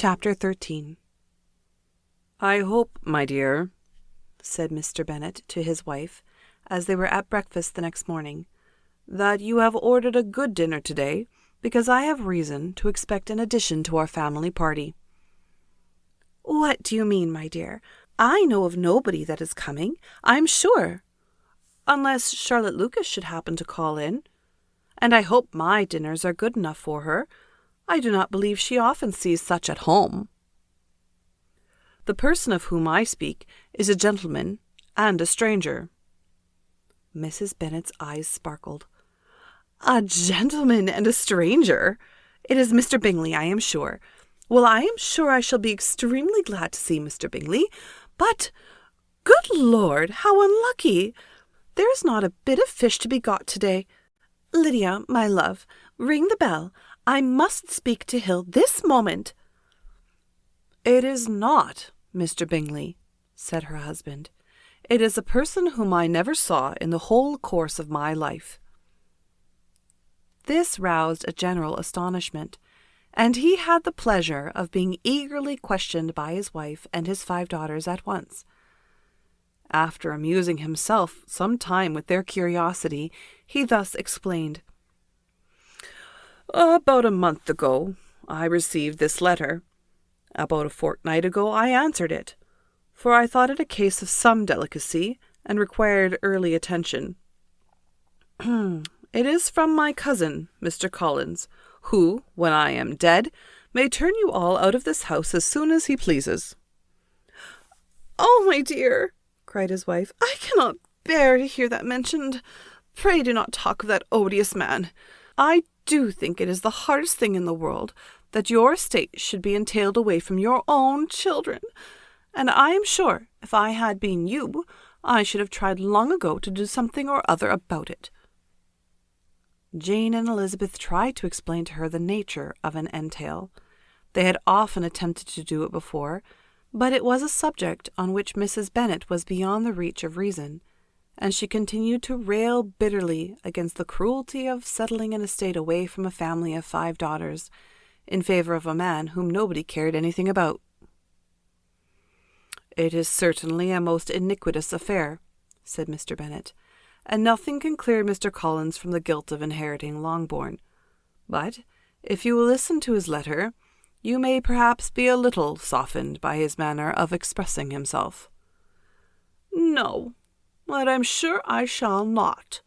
Chapter 13. "I hope, my dear," said Mr. Bennet to his wife, as they were at breakfast the next morning, "that you have ordered a good dinner today, because I have reason to expect an addition to our family party." "What do you mean, my dear? I know of nobody that is coming, I'm sure, unless Charlotte Lucas should happen to call in. And I hope my dinners are good enough for her. I do not believe she often sees such at home." "The person of whom I speak is a gentleman and a stranger." Mrs. Bennet's eyes sparkled. "A gentleman and a stranger! It is Mr. Bingley, I am sure. Well, I am sure I shall be extremely glad to see Mr. Bingley, but, good Lord, how unlucky! There is not a bit of fish to be got today. Lydia, my love, ring the bell. I must speak to Hill this moment." "It is not Mr. Bingley," said her husband. "It is a person whom I never saw in the whole course of my life." This roused a general astonishment, and he had the pleasure of being eagerly questioned by his wife and his 5 daughters at once. After amusing himself some time with their curiosity, he thus explained. "About a month ago I received this letter. About a fortnight ago I answered it, for I thought it a case of some delicacy and required early attention. It is from my cousin, Mr. Collins, who, when I am dead, may turn you all out of this house as soon as he pleases." "Oh, my dear," cried his wife, "I cannot bear to hear that mentioned. Pray do not talk of that odious man. I do think it is the hardest thing in the world that your estate should be entailed away from your own children, and I am sure, if I had been you, I should have tried long ago to do something or other about it." Jane and Elizabeth tried to explain to her the nature of an entail. They had often attempted to do it before, but it was a subject on which Mrs. Bennet was beyond the reach of reason, and she continued to rail bitterly against the cruelty of settling an estate away from a family of 5 daughters, in favour of a man whom nobody cared anything about. "It is certainly a most iniquitous affair," said Mr. Bennet, "and nothing can clear Mr. Collins from the guilt of inheriting Longbourn. But, if you will listen to his letter, you may perhaps be a little softened by his manner of expressing himself." "No, but I'm sure I shall not.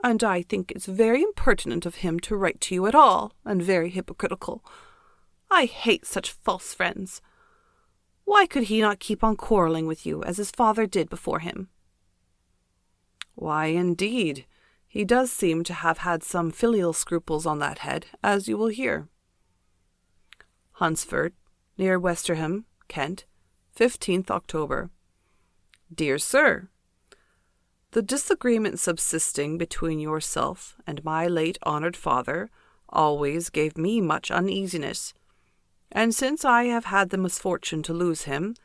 And I think it's very impertinent of him to write to you at all, and very hypocritical. I hate such false friends. Why could he not keep on quarrelling with you, as his father did before him?" "Why, indeed, he does seem to have had some filial scruples on that head, as you will hear. Hunsford, near Westerham, Kent, 15th October. Dear Sir, the disagreement subsisting between yourself and my late honoured father always gave me much uneasiness, and since I have had the misfortune to lose him,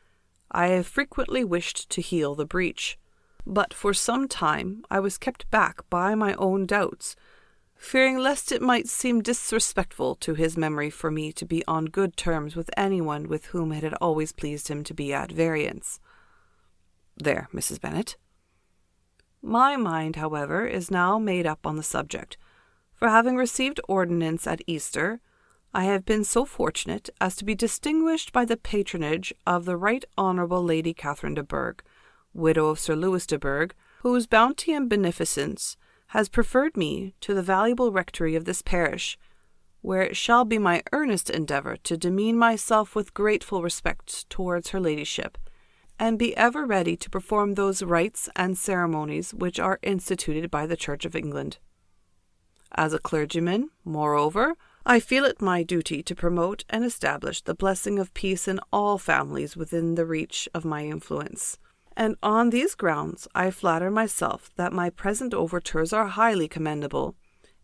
I have frequently wished to heal the breach. But for some time I was kept back by my own doubts, fearing lest it might seem disrespectful to his memory for me to be on good terms with anyone with whom it had always pleased him to be at variance. There, Mrs. Bennet. My mind, however, is now made up on the subject, for having received ordinance at Easter, I have been so fortunate as to be distinguished by the patronage of the Right Honourable Lady Catherine de Bourgh, widow of Sir Louis de Bourgh, whose bounty and beneficence has preferred me to the valuable rectory of this parish, where it shall be my earnest endeavour to demean myself with grateful respect towards her ladyship, and be ever ready to perform those rites and ceremonies which are instituted by the Church of England. As a clergyman, moreover, I feel it my duty to promote and establish the blessing of peace in all families within the reach of my influence, and on these grounds I flatter myself that my present overtures are highly commendable,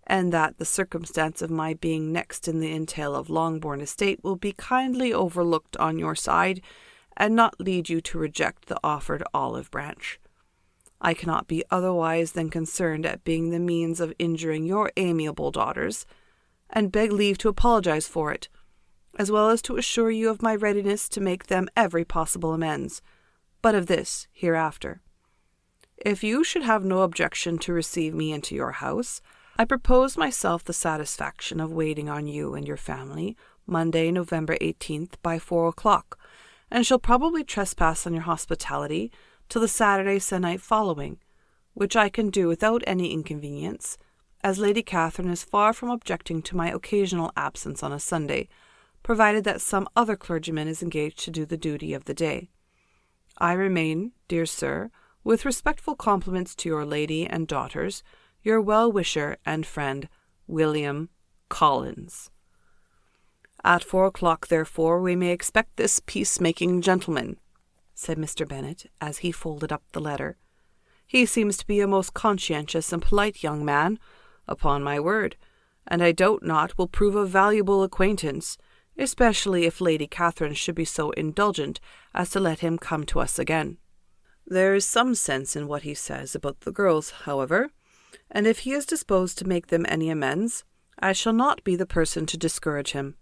and that the circumstance of my being next in the entail of Longbourn estate will be kindly overlooked on your side, and not lead you to reject the offered olive branch. I cannot be otherwise than concerned at being the means of injuring your amiable daughters, and beg leave to apologize for it, as well as to assure you of my readiness to make them every possible amends, but of this hereafter. If you should have no objection to receive me into your house, I propose myself the satisfaction of waiting on you and your family Monday, November 18th by 4 o'clock, and shall probably trespass on your hospitality till the Saturday se'nnight following, which I can do without any inconvenience, as Lady Catherine is far from objecting to my occasional absence on a Sunday, provided that some other clergyman is engaged to do the duty of the day. I remain, dear sir, with respectful compliments to your lady and daughters, your well-wisher and friend, William Collins. At 4 o'clock, therefore, we may expect this peacemaking gentleman, said Mr. Bennet, as he folded up the letter. He seems to be a most conscientious and polite young man, upon my word, and I doubt not will prove a valuable acquaintance, especially if Lady Catherine should be so indulgent as to let him come to us again. There is some sense in what he says about the girls, however, and if he is disposed to make them any amends, I shall not be the person to discourage him.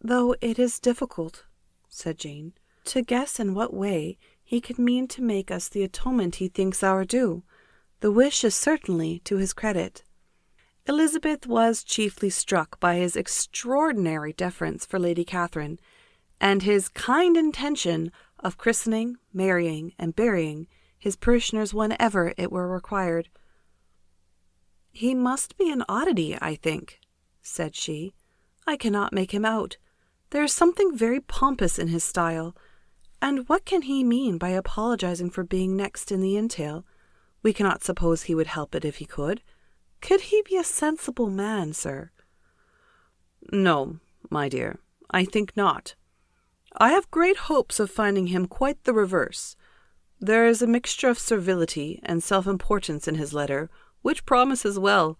Though it is difficult, said Jane, to guess in what way he could mean to make us the atonement he thinks our due. The wish is certainly to his credit. Elizabeth was chiefly struck by his extraordinary deference for Lady Catherine, and his kind intention of christening, marrying, and burying his parishioners whenever it were required. He must be an oddity, I think, said she. I cannot make him out. There is something very pompous in his style, and what can he mean by apologizing for being next in the entail? We cannot suppose he would help it if he could. Could he be a sensible man, sir? No, my dear, I think not. I have great hopes of finding him quite the reverse. There is a mixture of servility and self-importance in his letter, which promises well.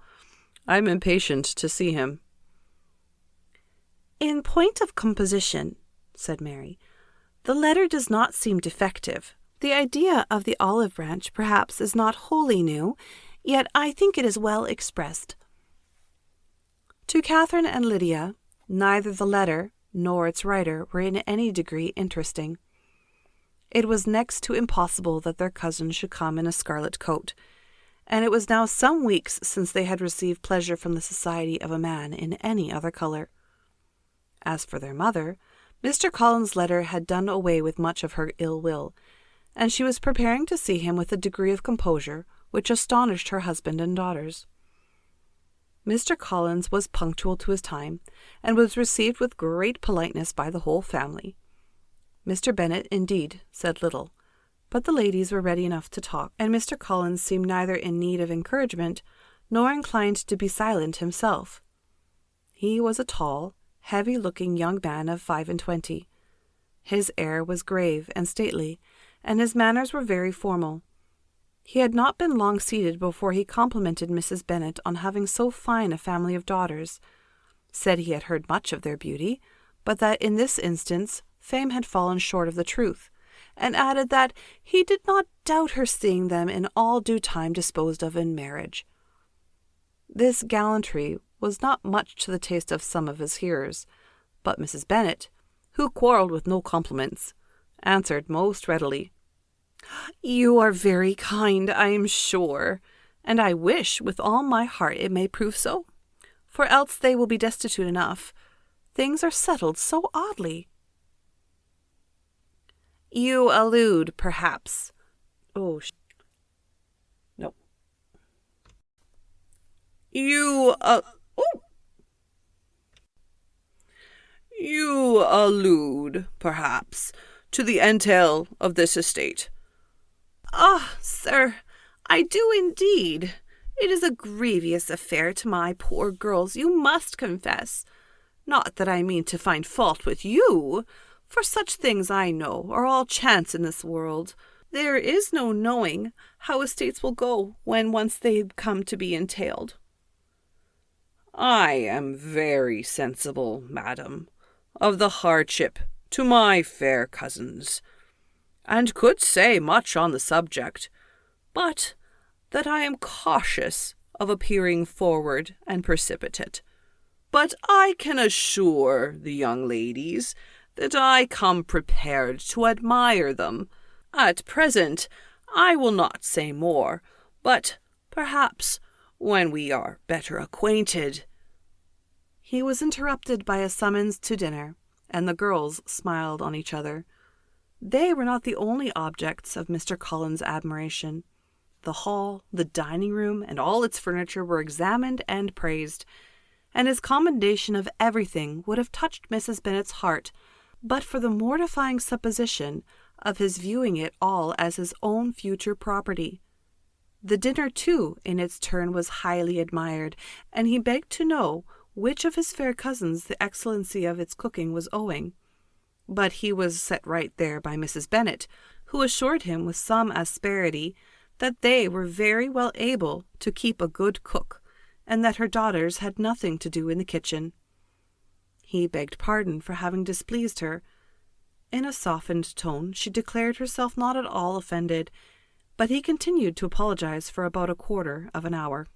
I am impatient to see him. In point of composition, said Mary, the letter does not seem defective. The idea of the olive branch, perhaps, is not wholly new, yet I think it is well expressed. To Catherine and Lydia, neither the letter nor its writer were in any degree interesting. It was next to impossible that their cousin should come in a scarlet coat, and it was now some weeks since they had received pleasure from the society of a man in any other colour. As for their mother, Mr. Collins' letter had done away with much of her ill will, and she was preparing to see him with a degree of composure which astonished her husband and daughters. Mr. Collins was punctual to his time, and was received with great politeness by the whole family. Mr. Bennet, indeed, said little, but the ladies were ready enough to talk, and Mr. Collins seemed neither in need of encouragement nor inclined to be silent himself. He was a tall, heavy-looking young man of 25. His air was grave and stately, and his manners were very formal. He had not been long seated before he complimented Mrs. Bennet on having so fine a family of daughters, said he had heard much of their beauty, but that in this instance fame had fallen short of the truth, and added that he did not doubt her seeing them in all due time disposed of in marriage. This gallantry was not much to the taste of some of his hearers, but Mrs. Bennet, who quarrelled with no compliments, answered most readily, "You are very kind, I am sure, and I wish with all my heart it may prove so, for else they will be destitute enough. Things are settled so oddly." "You allude, perhaps—" No. You allude, perhaps, to the entail of this estate." "Ah, sir, I do indeed. It is a grievous affair to my poor girls, you must confess. Not that I mean to find fault with you, for such things I know are all chance in this world. There is no knowing how estates will go when once they come to be entailed." "I am very sensible, madam, of the hardship to my fair cousins, and could say much on the subject, but that I am cautious of appearing forward and precipitate. but I can assure the young ladies that I come prepared to admire them. At present, I will not say more, but perhaps when we are better acquainted—" He was interrupted by a summons to dinner, and the girls smiled on each other. They were not the only objects of Mr. Cullen's admiration. The hall, the dining-room, and all its furniture were examined and praised, and his commendation of everything would have touched Mrs. Bennet's heart but for the mortifying supposition of his viewing it all as his own future property. The dinner, too, in its turn was highly admired, and he begged to know which of his fair cousins the excellency of its cooking was owing. But he was set right there by Mrs. Bennet, who assured him with some asperity that they were very well able to keep a good cook, and that her daughters had nothing to do in the kitchen. He begged pardon for having displeased her. In a softened tone she declared herself not at all offended, but he continued to apologize for about a quarter of an hour.